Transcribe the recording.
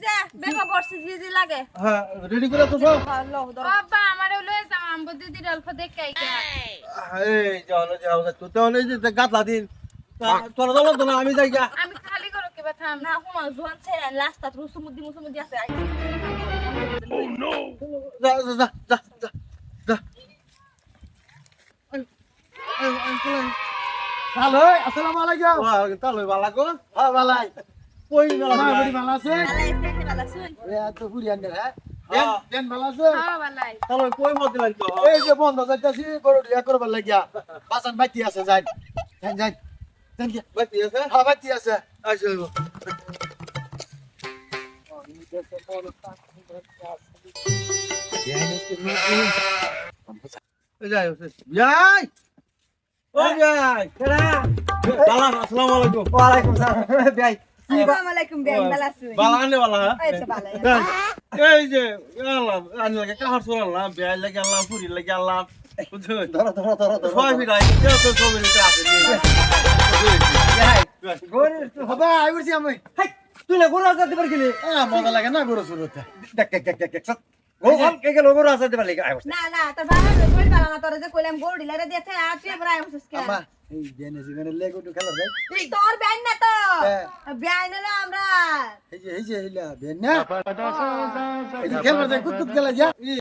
যে বেকা বর্ষি জি লাগে হ্যাঁ রেডি করে তো সব লও ধরো বাবা আমারে লয়ে যাও আমবো দিদির অল্প দেখাই কা এই যাও তো তাহলে যে গাতলা দিন তোরা যাবো তো না আমি যাই গা আমি খালি করো কি ব্যথা না হুমা জোয়ান ছেড়ে লাস্ট তাত মুসুমুদ্দি আছে যা যা যা যা যা হ্যালো আসসালামু আলাইকুম তাহলে ভালো গো হ্যাঁ ভালাই কই মেলা মা বড়ি ভালো আছে আলাই ফেলে বালা শুন এ তো পুরিয়ান দে হ্যাঁ হ্যাঁ। দেন ভালো আছে হ্যাঁ বালাই তাহলে কই মত দিলেন তো এই যে বন্ধ যাইতাছি বড় ইয়া করবার লাগিয়া বাসান বাইতি আছে যাই যাই যাই যাই কি বাকি আছে হ্যাঁ বাইতি আছে আসলে যাই যাই ও যাই কেডা বালা আসসালামু আলাইকুম ওয়ালাইকুম সালাম ভাই আসসালামু আলাইকুম বেন বালা শুন বালা আনে বালা এই তো বালা এই যে আল্লাহ আনি লাগে কাহার সুরাল না বেয়াই লাগে আল্লাহ পুরি লাগে আল্লাহ বুঝছো ধরো ধরো ধরো ধরো সবাই বিরাই কেউ তো সবাই নিতে আসে গোরে হবে আইবছি আমি হাই তুই না গোরা যাতে পারলি মজা লাগে না গোরা শুরুতে দেখ দেখ দেখ দেখ দেখ গোল কে কে গোরা যাতে পারলি আইবছি না না তোর বাবা শরীর বালা না তোর যে কইলাম গোড় ডিলারে দিতে আর তুই বড় আইছিস কে আমা এই জেনে জিনে লেগো তো খেলা যাই তোর বেন না তো হ্যাঁ। বেন হলো আমরা এই যে হিলা বেন না এই যে খেলা যায় কুত কুত খেলা যা